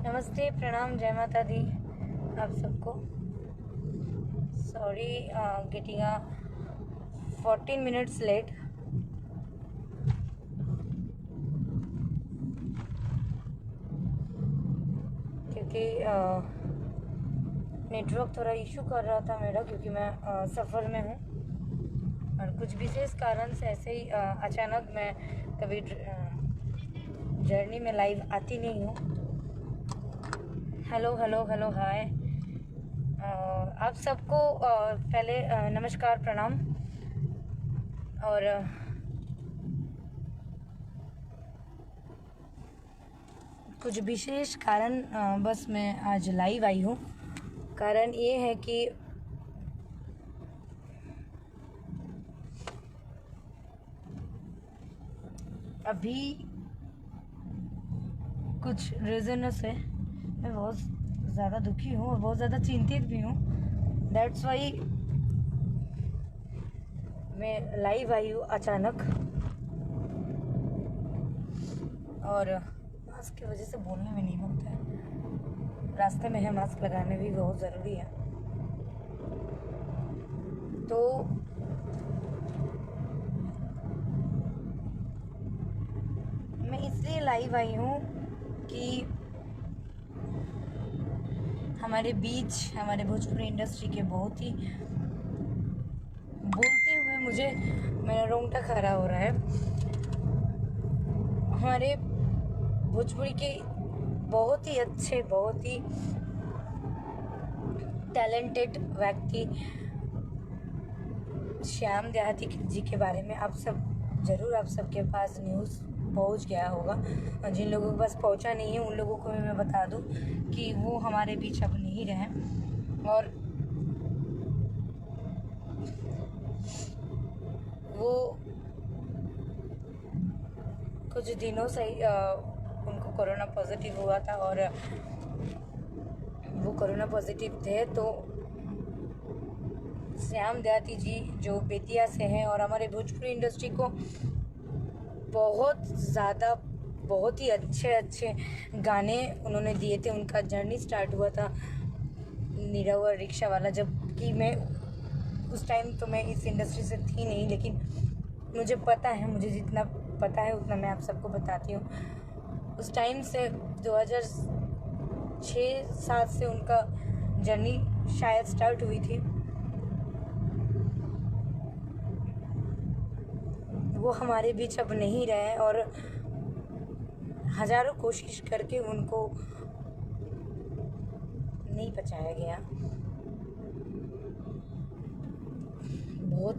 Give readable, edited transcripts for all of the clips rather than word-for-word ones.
नमस्ते, प्रणाम, जय माता दी आप सबको। Sorry getting 14 minutes late. क्योंकि नेटवर्क थोड़ा इशू कर रहा था मेरा, क्योंकि मैं सफ़र में हूँ और कुछ विशेष कारण से ऐसे ही अचानक मैं कभी जर्नी में लाइव आती नहीं हूँ। हेलो हेलो हेलो हाय आप सबको। पहले नमस्कार, प्रणाम। और कुछ विशेष कारण बस मैं आज लाइव आई हूँ। कारण ये है कि अभी कुछ रीज़न से मैं बहुत ज़्यादा दुखी हूँ और बहुत ज़्यादा चिंतित भी हूँ। दैट्स वाई मैं लाइव आई हूँ अचानक। और मास्क की वजह से बोलने में नहीं बनता है, रास्ते में है, मास्क लगाने भी बहुत ज़रूरी है। तो मैं इसलिए लाइव आई हूँ कि हमारे बीच, हमारे भोजपुरी इंडस्ट्री के बहुत ही, बोलते हुए मुझे मेरा रोंगटा खड़ा हो रहा है, हमारे भोजपुरी के बहुत ही अच्छे, बहुत ही टैलेंटेड व्यक्ति श्याम देहाती जी के बारे में आप सबके पास न्यूज़ पहुंच गया होगा। और जिन लोगों के पास पहुंचा नहीं है उन लोगों को भी मैं बता दूं कि वो हमारे बीच अब नहीं रहे। और वो कुछ दिनों से उनको कोरोना पॉजिटिव हुआ था और वो कोरोना पॉजिटिव थे। तो श्याम देहाती जी जो बेतिया से हैं और हमारे भोजपुरी इंडस्ट्री को बहुत ज़्यादा, बहुत ही अच्छे गाने उन्होंने दिए थे। उनका जर्नी स्टार्ट हुआ था नीरव और रिक्शा वाला, जबकि मैं उस टाइम तो मैं इस इंडस्ट्री से थी नहीं, लेकिन मुझे पता है, मुझे जितना पता है उतना मैं आप सबको बताती हूँ। उस टाइम से 2006-07 से उनका जर्नी शायद स्टार्ट हुई थी। वो हमारे बीच अब नहीं रहे और हजारों कोशिश करके उनको नहीं बचाया गया। बहुत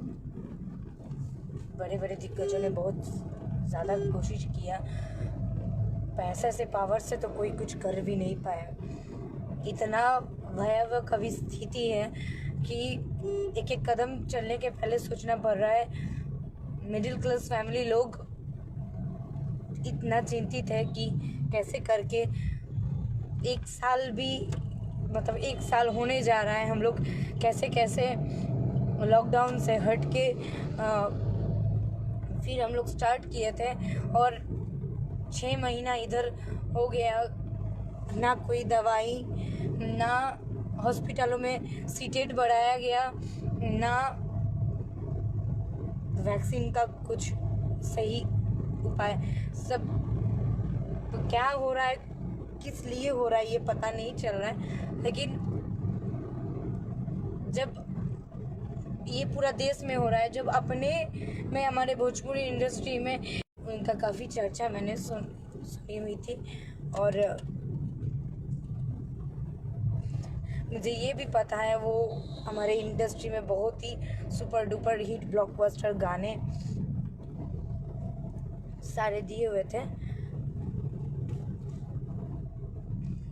बड़े बड़े दिग्गजों ने बहुत ज़्यादा कोशिश किया, पैसे से, पावर से तो कोई कुछ कर भी नहीं पाया। इतना भयावह कभी स्थिति है कि एक एक कदम चलने के पहले सोचना पड़ रहा है। मिडिल क्लास फैमिली लोग इतना चिंतित है कि कैसे करके एक साल होने जा रहा है, हम लोग कैसे कैसे लॉकडाउन से हट के फिर हम लोग स्टार्ट किए थे और 6 महीना इधर हो गया, ना कोई दवाई, ना हॉस्पिटलों में सीटें बढ़ाया गया, ना वैक्सीन का कुछ सही उपाय। सब तो क्या हो रहा है, किस लिए हो रहा है, ये पता नहीं चल रहा है। लेकिन जब ये पूरा देश में हो रहा है, जब अपने में, हमारे भोजपुरी इंडस्ट्री में उनका काफ़ी चर्चा मैंने सुनी हुई थी। और मुझे ये भी पता है वो हमारे इंडस्ट्री में बहुत ही सुपर डुपर हिट ब्लॉकबस्टर गाने सारे दिए हुए थे।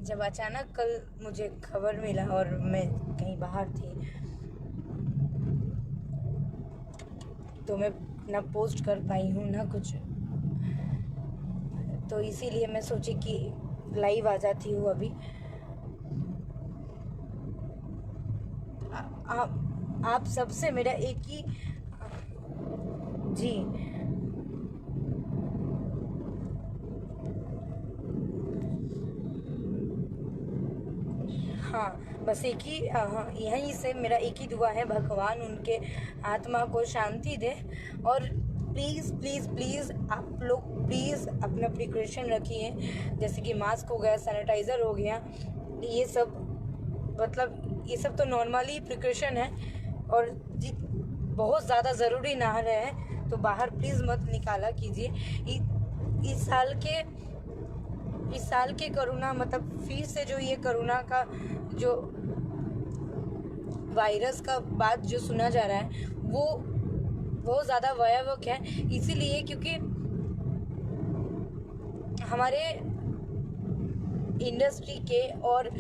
जब अचानक कल मुझे खबर मिला और मैं कहीं बाहर थी, तो मैं ना पोस्ट कर पाई हूँ ना कुछ, तो इसीलिए मैं सोची कि लाइव आ जाती हूँ अभी। आप सबसे मेरा एक ही जी हाँ, बस एक ही यहीं से मेरा एक ही दुआ है, भगवान उनके आत्मा को शांति दे। और प्लीज़ प्लीज़ प्लीज़ आप लोग प्लीज़ अपना प्रिकॉशन रखिए, जैसे कि मास्क हो गया, सैनिटाइज़र हो गया, ये सब मतलब ये सब तो नॉर्मली प्रिकॉशन है। और बहुत ज़्यादा ज़रूरी ना रहे तो बाहर प्लीज़ मत निकाला कीजिए। इस साल के कोरोना मतलब फिर से जो ये कोरोना का जो वायरस का बात जो सुना जा रहा है वो बहुत ज़्यादा भयावह है, इसीलिए क्योंकि हमारे इंडस्ट्री के और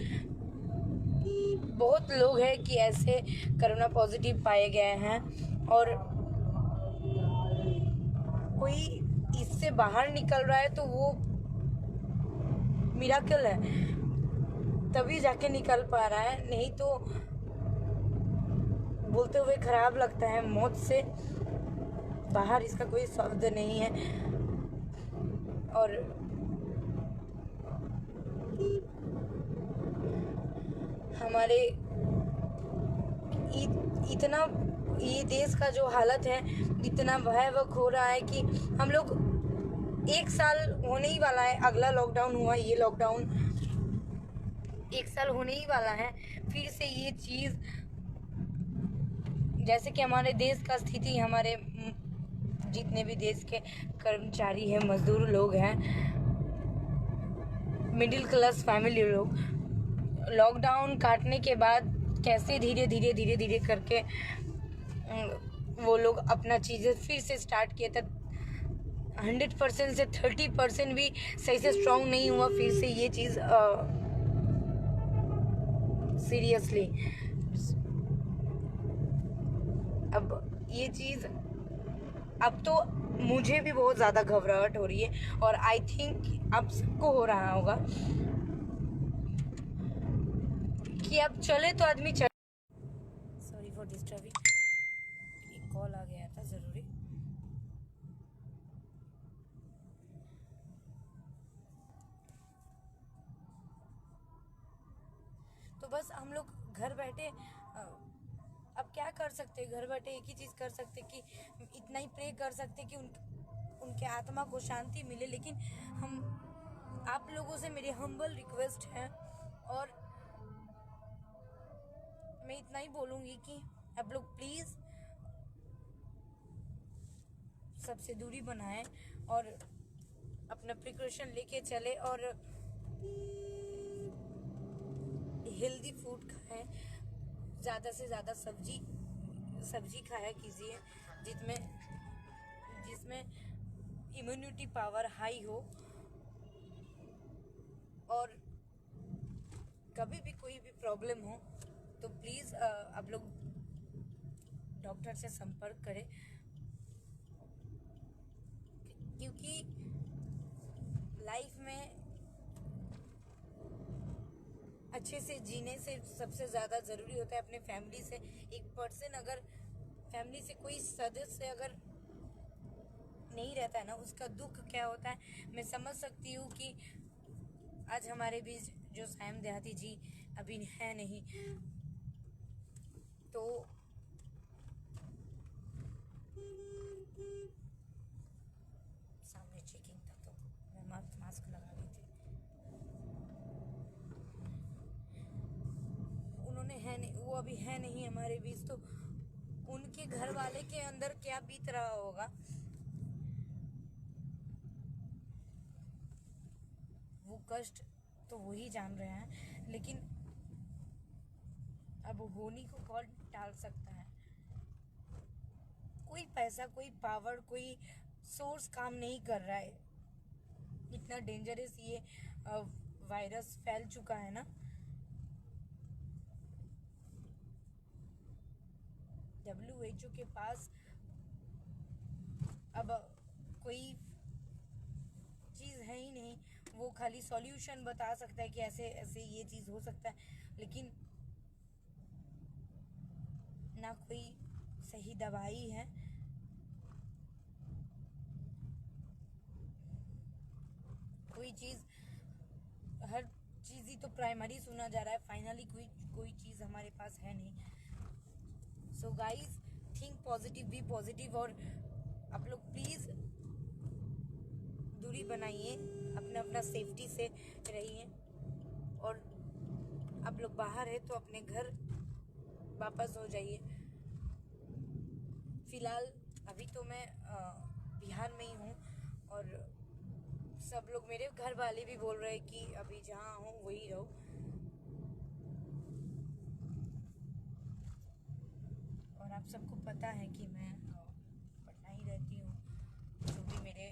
बहुत लोग हैं कि ऐसे कोरोना पॉजिटिव पाए गए हैं और कोई इससे बाहर निकल रहा है तो वो मिराकल है, तभी जाके निकल पा रहा है, नहीं तो बोलते हुए खराब लगता है। मौत से बाहर इसका कोई शब्द नहीं है। और हमारे इतना ये देश का जो हालत है इतना भयावह हो रहा है कि हम लोग 1 साल होने ही वाला है, अगला लॉकडाउन हुआ, ये लॉकडाउन 1 साल होने ही वाला है। फिर से ये चीज़ जैसे कि हमारे देश का स्थिति, हमारे जितने भी देश के कर्मचारी हैं, मजदूर लोग हैं, मिडिल क्लास फैमिली लोग, लॉकडाउन काटने के बाद कैसे धीरे धीरे करके वो लोग अपना चीज़ें फिर से स्टार्ट किए थे। 100% से 30% भी सही से स्ट्रॉन्ग नहीं हुआ फिर से ये चीज़ सीरियसली। अब ये चीज़ अब तो मुझे भी बहुत ज़्यादा घबराहट हो रही है और आई थिंक आप सबको हो रहा होगा कि अब चले तो आदमी चले। सॉरी फॉर डिस्टर्बिंग, एक कॉल आ गया था ज़रूरी। तो बस हम लोग घर बैठे अब क्या कर सकते, घर बैठे एक ही चीज़ कर सकते कि इतना ही प्रे कर सकते कि उनके आत्मा को शांति मिले। लेकिन हम आप लोगों से मेरी हम्बल रिक्वेस्ट है और मैं इतना ही बोलूँगी कि आप लोग प्लीज़ सबसे दूरी बनाएं और अपना प्रिकॉशन लेके चले और हेल्दी फूड खाएं, ज़्यादा से ज़्यादा सब्जी खाया कीजिए जिसमें इम्यूनिटी पावर हाई हो। और कभी भी कोई भी प्रॉब्लम हो तो प्लीज़ आप लोग डॉक्टर से संपर्क करें, क्योंकि लाइफ में अच्छे से जीने से सबसे ज़्यादा ज़रूरी होता है अपने फैमिली से एक पर्सन, अगर फैमिली से कोई सदस्य अगर नहीं रहता है ना, उसका दुख क्या होता है मैं समझ सकती हूँ। कि आज हमारे बीच जो सायम देहाती जी अभी है नहीं, तो सामने चेकिंग था तो मैं मास्क लगा ली थी। उन्होंने है नहीं, वो अभी है नहीं हमारे बीच, तो उनके घर वाले के अंदर क्या बीत रहा होगा वो कष्ट तो वही जान रहे हैं। लेकिन अब होनी को कौन टाल सकता है। कोई पैसा, कोई पावर, कोई सोर्स काम नहीं कर रहा है। इतना डेंजरस ये वायरस फैल चुका है ना। WHO के पास अब कोई चीज़ है ही नहीं, वो खाली सॉल्यूशन बता सकता है कि ऐसे ऐसे ये चीज़ हो सकता है, लेकिन ना कोई सही दवाई है। कोई चीज़, हर चीज़ ही तो प्राइमरी सुना जा रहा है, फाइनली कोई चीज़ हमारे पास है नहीं। So guys, think positive, be positive, और आप लोग प्लीज़ दूरी बनाइए, अपना अपना सेफ्टी से रहिए, और आप लोग बाहर है तो अपने घर वापस हो जाइए। फिलहाल अभी तो मैं बिहार में ही हूँ, और सब लोग, मेरे घर वाले भी बोल रहे हैं कि अभी जहाँ हूँ वही रहो। और आप सबको पता है कि मैं पटना ही रहती हूँ। जो भी मेरे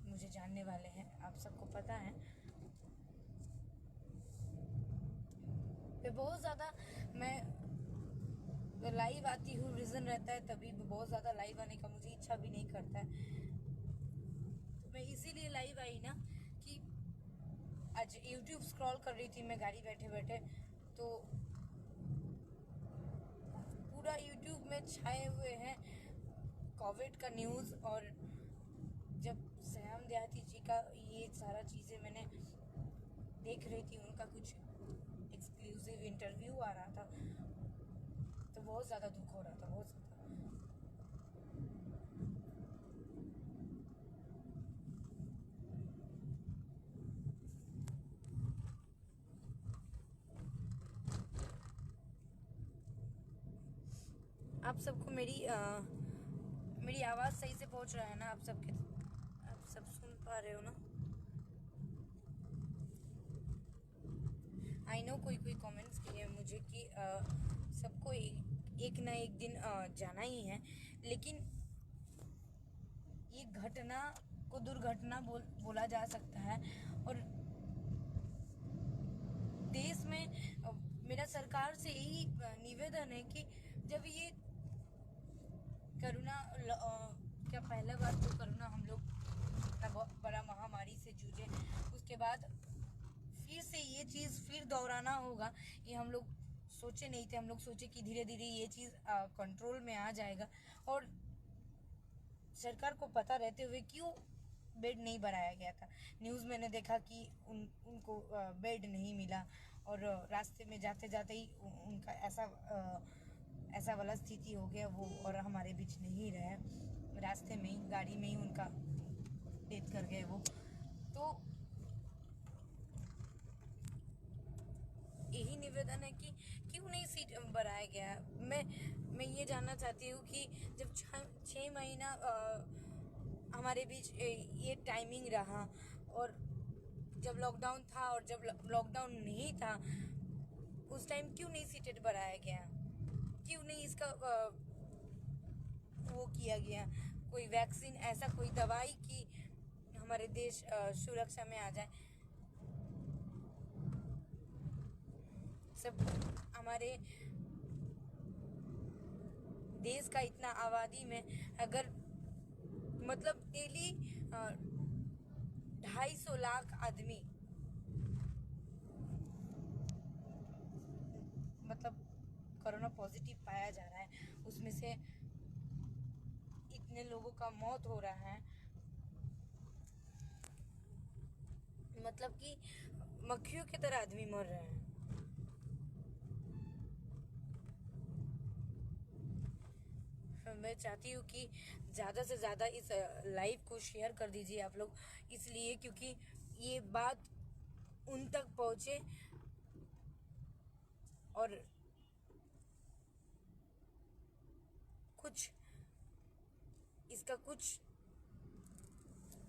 मुझे जानने वाले हैं, आप सबको पता है। बहुत ज़्यादा मैं लाइव आती हूँ, रीज़न रहता है तभी। बहुत ज़्यादा लाइव आने का मुझे इच्छा भी नहीं करता है, तो मैं इसीलिए लाइव आई ना कि आज YouTube स्क्रॉल कर रही थी मैं गाड़ी बैठे बैठे, तो पूरा YouTube में छाए हुए हैं कोविड का न्यूज़। और जब सयाम देहाती जी का ये सारा चीज़ें मैंने देख रही थी, उनका कुछ एक्सक्लूसिव इंटरव्यू आ रहा था, तो बहुत ज़्यादा दुख हो रहा था, बहुत ज़्यादा। आप सबको मेरी आवाज़ सही से पहुंच रहा है ना? आप सब सुन पा रहे हो ना? आई नो कोई कमेंट्स किए मुझे कि सबको एक ना एक दिन जाना ही है, लेकिन ये घटना को दुर्घटना बोला जा सकता है। और देश में मेरा सरकार से यही निवेदन है कि जब ये कोरोना क्या पहला बार तो कोरोना हम लोग इतना बड़ा महामारी से जूझे, उसके बाद फिर से ये चीज़ फिर दोहराना होगा, ये हम लोग सोचे नहीं थे। हम लोग सोचे कि धीरे धीरे ये चीज़ कंट्रोल में आ जाएगा, और सरकार को पता रहते हुए क्यों बेड नहीं बनाया गया था। न्यूज़ मैंने देखा कि उनको बेड नहीं मिला, और रास्ते में जाते जाते ही उनका ऐसा वाला स्थिति हो गया वो, और हमारे बीच नहीं रहे, रास्ते में ही गाड़ी में ही उनका डेथ कर गए वो। तो यही निवेदन है कि क्यों नहीं सीट बढ़ाया गया। मैं ये जानना चाहती हूँ कि जब 6 महीना हमारे बीच ये टाइमिंग रहा, और जब लॉकडाउन था और जब लॉकडाउन नहीं था, उस टाइम क्यों नहीं सीटेड बढ़ाया गया? क्यों नहीं इसका वो किया गया? कोई वैक्सीन, ऐसा कोई दवाई कि हमारे देश सुरक्षा में आ जाए। सब हमारे देश का इतना आबादी में अगर मतलब डेली 250 लाख आदमी मतलब कोरोना पॉजिटिव पाया जा रहा है, उसमें से इतने लोगों का मौत हो रहा है, मतलब कि मक्खियों की तरह आदमी मर रहे हैं। मैं चाहती हूँ कि ज़्यादा से ज़्यादा इस लाइव को शेयर कर दीजिए आप लोग, इसलिए क्योंकि ये बात उन तक पहुँचे और इसका कुछ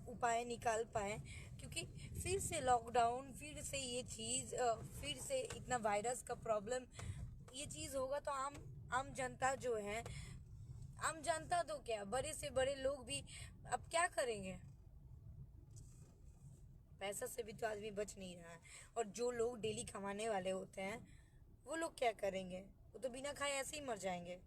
उपाय निकाल पाए। क्योंकि फिर से लॉकडाउन, फिर से ये चीज़, फिर से इतना वायरस का प्रॉब्लम, ये चीज़ होगा तो आम जनता जो है, आम जनता तो क्या, बड़े से बड़े लोग भी अब क्या करेंगे? पैसा से भी तो आदमी बच नहीं रहा है, और जो लोग डेली कमाने वाले होते हैं वो लोग क्या करेंगे? वो तो बिना खाए ऐसे ही मर जाएंगे।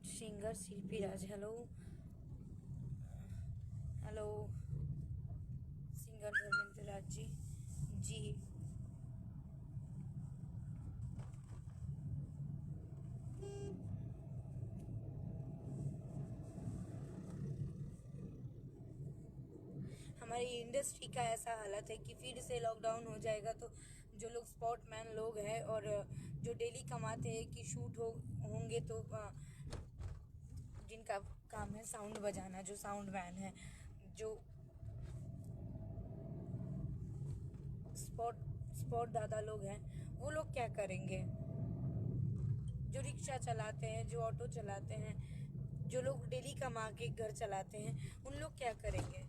सिंगर शिल्पी राज, hello hello. Singer Dharmendra Raj ji, जी हमारी इंडस्ट्री का ऐसा हालत है कि फिर से लॉकडाउन हो जाएगा तो जो लोग स्पॉटमैन लोग हैं और जो डेली कमाते हैं कि शूट होंगे तो जिनका काम है साउंड बजाना, जो साउंड मैन है, जो स्पॉट दादा लोग हैं, वो लोग क्या करेंगे? जो रिक्शा चलाते हैं, जो ऑटो चलाते हैं, जो लोग डेली कमा के घर चलाते हैं, उन लोग क्या करेंगे?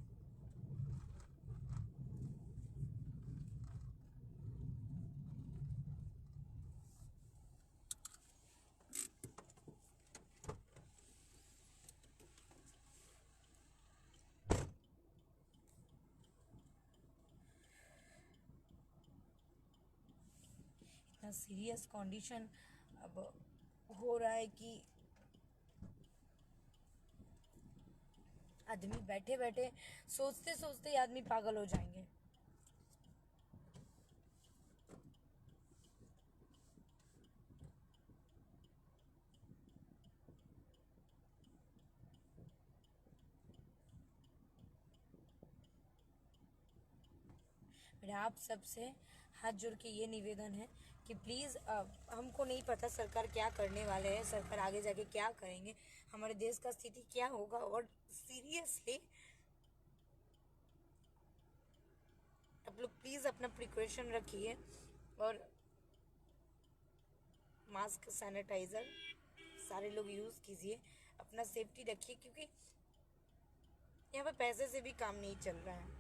इतना सीरियस कंडीशन अब हो रहा है कि आदमी बैठे बैठे सोचते सोचते आदमी पागल हो जाएंगे। मेरा आप सबसे हाथ जोड़ के ये निवेदन है कि प्लीज़, हमको नहीं पता सरकार क्या करने वाले हैं, सरकार आगे जाके क्या करेंगे, हमारे देश का स्थिति क्या होगा, और सीरियसली आप लोग प्लीज़ अपना प्रिकॉशन रखिए और मास्क, सैनिटाइज़र सारे लोग यूज़ कीजिए, अपना सेफ्टी रखिए, क्योंकि यहाँ पे पैसे से भी काम नहीं चल रहा है।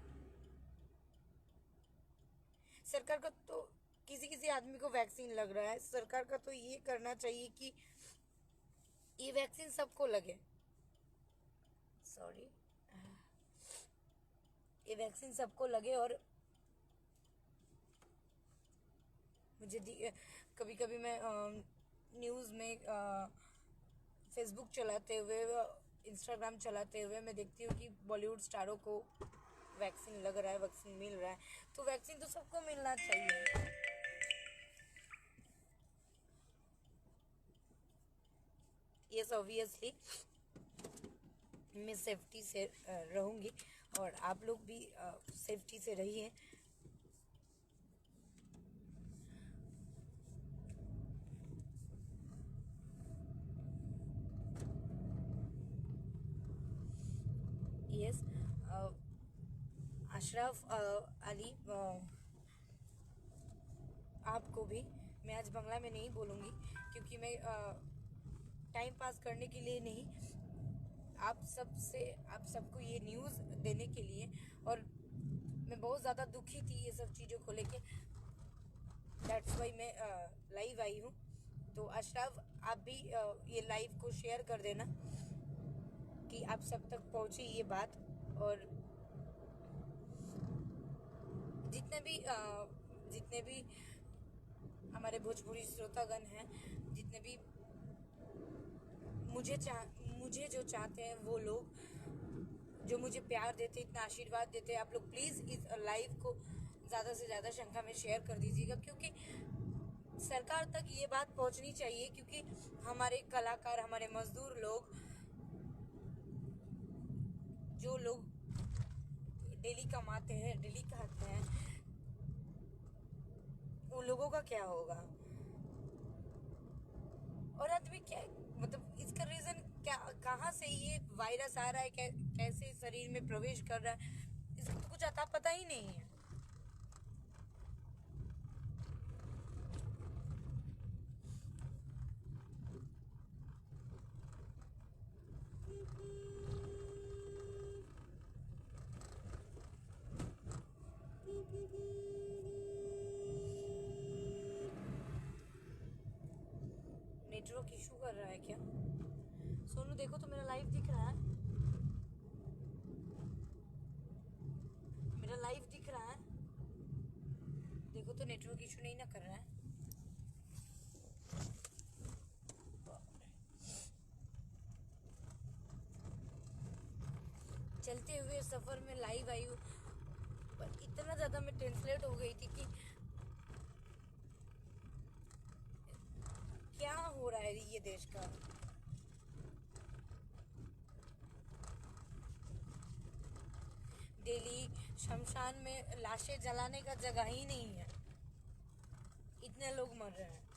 सरकार का तो किसी किसी आदमी को वैक्सीन लग रहा है, सरकार का तो ये करना चाहिए कि ये वैक्सीन सबको लगे। सॉरी, ये वैक्सीन सबको लगे। और मुझे कभी कभी मैं न्यूज़ में फेसबुक चलाते हुए, इंस्टाग्राम चलाते हुए मैं देखती हूँ कि बॉलीवुड स्टारों को वैक्सीन लग रहा है, वैक्सीन मिल रहा है। तो वैक्सीन तो सबको मिलना चाहिए। यस, ऑब्वियसली मैं सेफ्टी से रहूँगी और आप लोग भी सेफ्टी से रहिए। यस, अशरफ अली, आपको भी मैं आज बांग्ला में नहीं बोलूँगी, क्योंकि मैं टाइम पास करने के लिए नहीं, आप सबको ये न्यूज़ देने के लिए, और मैं बहुत ज़्यादा दुखी थी ये सब चीज़ों को लेके, दैट्स वाई मैं लाइव आई हूँ। तो अशरफ, आप भी ये लाइव को शेयर कर देना कि आप सब तक पहुँचे ये बात। और जितने भी हमारे भोजपुरी श्रोतागण हैं, जितने भी मुझे जो चाहते हैं, वो लोग जो मुझे प्यार देते, इतना आशीर्वाद देते हैं, आप लोग प्लीज़ इस लाइव को ज़्यादा से ज़्यादा संख्या में शेयर कर दीजिएगा, क्योंकि सरकार तक ये बात पहुंचनी चाहिए। क्योंकि हमारे कलाकार, हमारे मजदूर लोग, जो लोग डेली कमाते हैं, डेली खाते हैं, उन लोगों का क्या होगा? और आदमी क्या, मतलब इसका रीज़न क्या, कहाँ से ये वायरस आ रहा है, कैसे शरीर में प्रवेश कर रहा है, इसका तो कुछ अता पता ही नहीं है। नेटवर्क इशू कर रहा है क्या? सोनू देखो तो मेरा लाइव दिख रहा है, मेरा लाइव दिख रहा है, देखो तो नेटवर्क इशू नहीं ना कर रहा है। चलते हुए सफर में लाइव आई हूँ, पर इतना ज़्यादा मैं टेंसलेट हो गई थी कि क्या हो रहा है ये देश का। डेली शमशान में लाशें जलाने का जगह ही नहीं है, इतने लोग मर रहे हैं।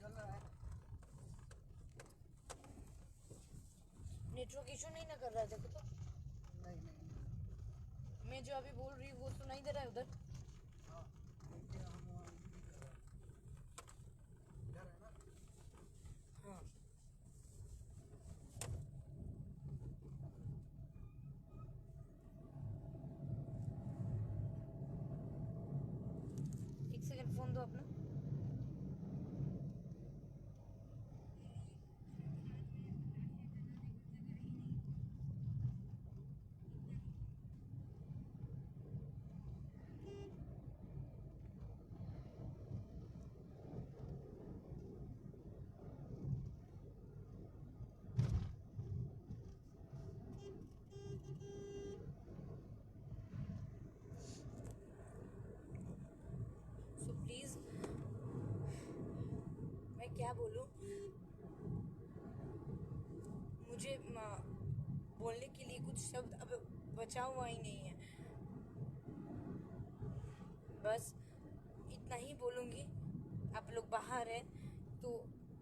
चल रहा है। नेटवर्क इशू नहीं ना कर रहा है? देखो तो, नहीं मैं जो अभी बोल रही हूँ वो सुनाई दे रहा है उधर? हाँ देखिए हम इधर है ना। हाँ, एक सेकंड फोन दो अपना। सो प्लीज, मैं क्या बोलूँ, मुझे बोलने के लिए कुछ शब्द अब बचा हुआ ही नहीं है। बस इतना ही बोलूँगी। आप लोग बाहर हैं तो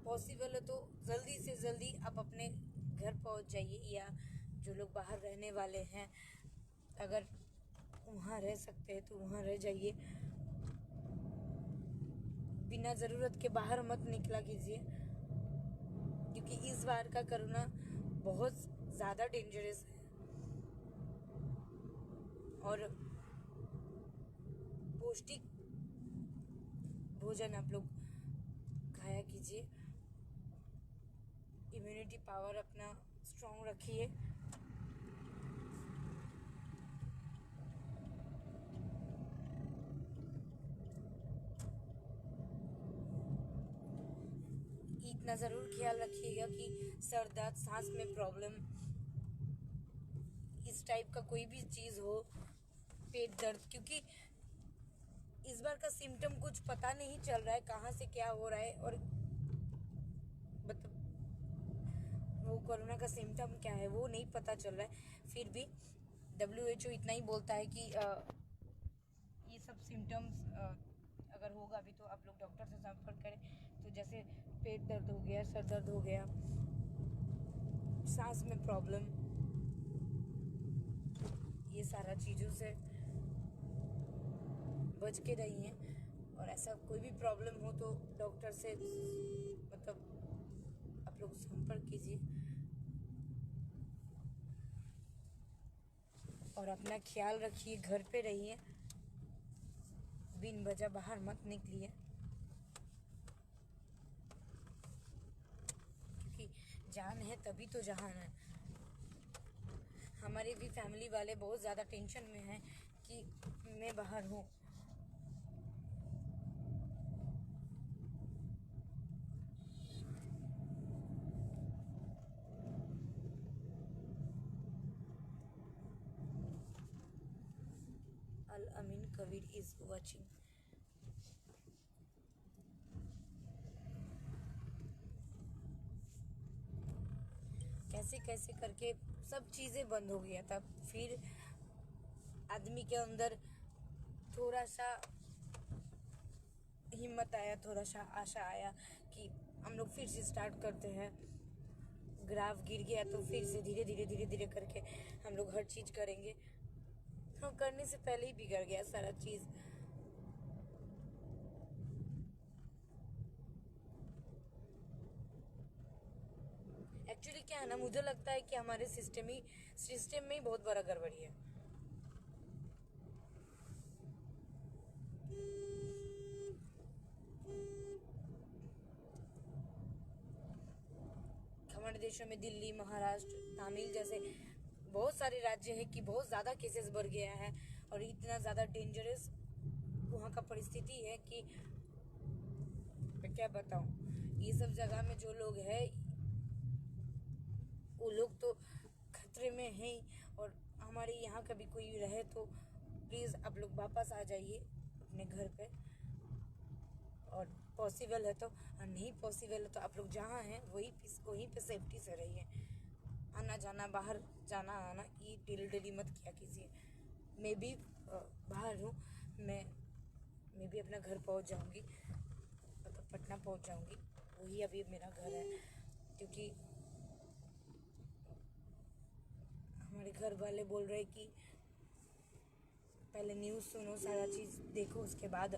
पॉसिबल है तो जल्दी से जल्दी आप अपने घर पहुंच जाइए, या जो लोग बाहर रहने वाले हैं अगर वहाँ रह सकते हैं तो वहाँ रह जाइए। बिना ज़रूरत के बाहर मत निकला कीजिए, क्योंकि इस बार का कोरोना बहुत ज़्यादा डेंजरस है। और पौष्टिक भोजन आप लोग खाया कीजिए, इम्यूनिटी पावर अपना स्ट्रॉन्ग रखिए। इतना ज़रूर ख्याल रखिएगा कि सर दर्द, सांस में प्रॉब्लम, इस टाइप का कोई भी चीज़ हो, पेट दर्द, क्योंकि इस बार का सिम्टम कुछ पता नहीं चल रहा है कहाँ से क्या हो रहा है, और मतलब वो कोरोना का सिम्टम क्या है वो नहीं पता चल रहा है। फिर भी WHO इतना ही बोलता है कि ये सब सिम्टम्स अगर होगा भी तो आप लोग डॉक्टर से संपर्क करें। तो जैसे पेट दर्द हो गया, सर दर्द हो गया, सांस में प्रॉब्लम, ये सारा चीज़ों से बच के रहिए। और ऐसा कोई भी प्रॉब्लम हो तो डॉक्टर से मतलब आप लोग संपर्क कीजिए, और अपना ख्याल रखिए, घर पे रहिए, बिन वजह बाहर मत निकलिए, क्योंकि जान है तभी तो जहान है। हमारे भी फैमिली वाले बहुत ज़्यादा टेंशन में हैं कि मैं बाहर हूँ। अल अमीन कबीर इज वाचिंग। कैसे कैसे करके सब चीज़ें बंद हो गया था, फिर आदमी के अंदर थोड़ा सा हिम्मत आया, थोड़ा सा आशा आया कि हम लोग फिर से स्टार्ट करते हैं। ग्राफ गिर गया तो फिर से धीरे धीरे धीरे धीरे करके हम लोग हर चीज़ करेंगे। हम करने से पहले ही बिगड़ गया सारा चीज़। एक्चुअली क्या है ना, मुझे लगता है कि हमारे सिस्टम में ही बहुत बड़ा गड़बड़ी है। हमारे देशों में दिल्ली, महाराष्ट्र, तमिल जैसे बहुत सारे राज्य हैं कि बहुत ज़्यादा केसेस बढ़ गया है, और इतना ज़्यादा डेंजरस वहाँ का परिस्थिति है कि मैं क्या बताऊँ। ये सब जगह में जो लोग हैं वो लोग तो खतरे में हैं ही, और हमारे यहाँ कभी कोई रहे तो प्लीज़ आप लोग वापस आ जाइए अपने घर पे, और पॉसिबल है तो, और नहीं पॉसिबल है तो आप लोग जहाँ हैं वहीं पे सेफ्टी से रहिए। आना जाना, बाहर जाना आना ये डेली मत किया कीजिए। मैं भी बाहर हूँ, मैं भी अपना घर पहुँच जाऊँगी, मतलब पटना पहुँच जाऊँगी, वही अभी मेरा घर है। क्योंकि हमारे घर वाले बोल रहे कि पहले न्यूज़ सुनो, सारा चीज़ देखो, उसके बाद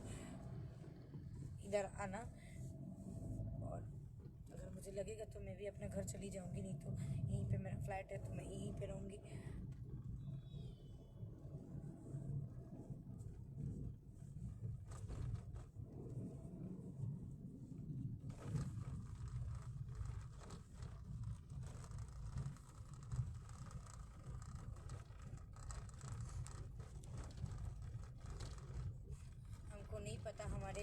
इधर आना। और अगर मुझे लगेगा तो मैं भी अपने घर चली जाऊंगी, नहीं तो यहीं पे मेरा फ्लैट है तो मैं यहीं पे रहूंगी। हमको नहीं पता हमारे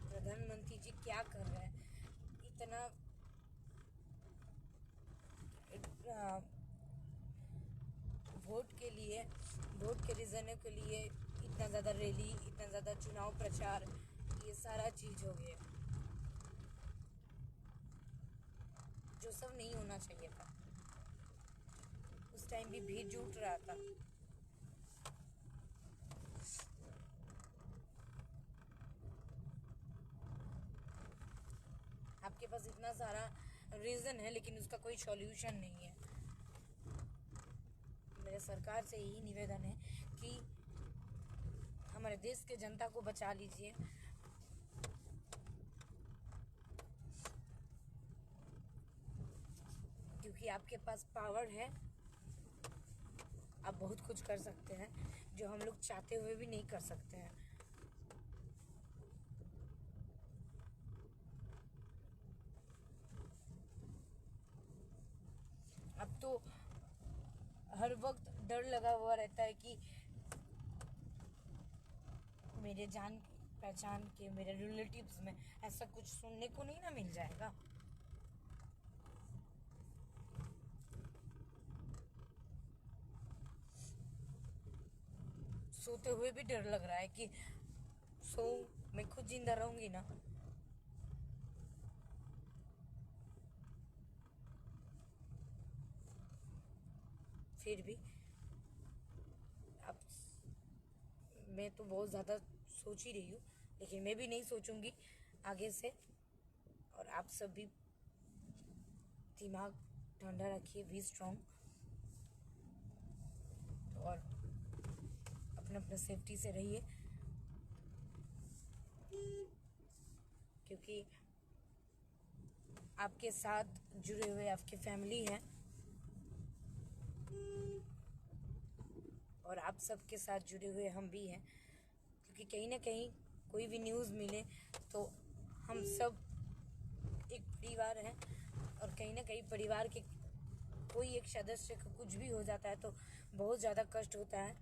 प्रधानमंत्री जी क्या कर रहे हैं। इतना वोट के रीज़नों के लिए इतना ज़्यादा रैली, इतना ज़्यादा चुनाव प्रचार, ये सारा चीज़ हो गया जो सब नहीं होना चाहिए था। उस टाइम भी भीड़ जुट रहा था। आपके पास इतना सारा रीज़न है लेकिन उसका कोई सॉल्यूशन नहीं है। मेरे सरकार से यही निवेदन है कि हमारे देश के जनता को बचा लीजिए। क्योंकि आपके पास पावर है, आप बहुत कुछ कर सकते हैं जो हम लोग चाहते हुए भी नहीं कर सकते हैं। अब तो हर वक्त डर लगा हुआ रहता है कि मेरे जान पहचान के, मेरे रिलेटिव्स में ऐसा कुछ सुनने को नहीं ना मिल जाएगा। सोते हुए भी डर लग रहा है कि मैं खुद जिंदा रहूंगी ना। फिर भी अब मैं तो बहुत ज़्यादा सोच ही रही हूँ, लेकिन मैं भी नहीं सोचूंगी आगे से। और आप सब भी दिमाग ठंडा रखिए, बी स्ट्रॉन्ग, और अपना अपना सेफ्टी से रहिए। क्योंकि आपके साथ जुड़े हुए आपके फैमिली हैं, और आप सबके साथ जुड़े हुए हम भी हैं। क्योंकि कहीं ना कहीं कोई भी न्यूज़ मिले तो हम सब एक परिवार हैं, और कहीं ना कहीं परिवार के कोई एक सदस्य को कुछ भी हो जाता है तो बहुत ज़्यादा कष्ट होता है।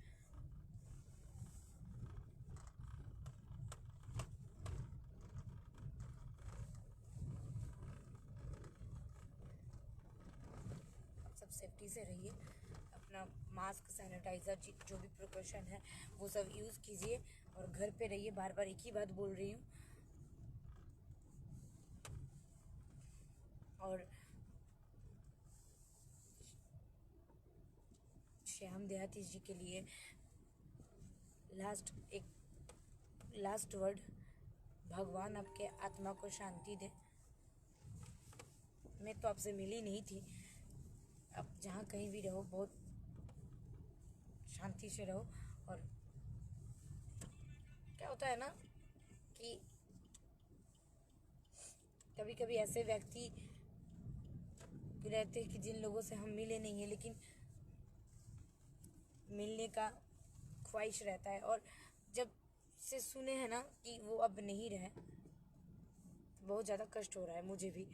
आप सब सेफ्टी से रहिए, अपना मास्क, सैनिटाइज़र, जो भी प्रिकॉशन है वो सब यूज़ कीजिए, और घर पे रहिए। बार बार एक ही बात बोल रही हूँ। और श्याम देहाती जी के लिए लास्ट वर्ड, भगवान आपके आत्मा को शांति दे। मैं तो आपसे मिली नहीं थी, आप जहाँ कहीं भी रहो बहुत शांति से रहो। और क्या होता है ना कि कभी कभी ऐसे व्यक्ति रहते हैं कि जिन लोगों से हम मिले नहीं हैं, लेकिन मिलने का ख्वाहिश रहता है, और जब से सुने हैं ना कि वो अब नहीं रहे तो बहुत ज़्यादा कष्ट हो रहा है मुझे भी।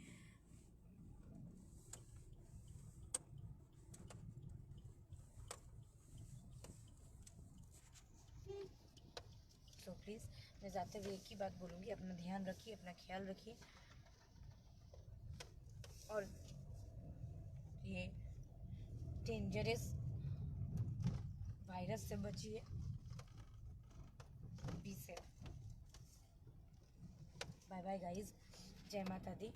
तो प्लीज़, मैं जाते हुए एक ही बात बोलूँगी, अपना ध्यान रखिए, अपना ख्याल रखिए, और ये डेंजरस वायरस से बचिए, be safe. Bye bye guys, जय माता दी।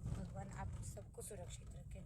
भगवान आप सबको सुरक्षित रखे।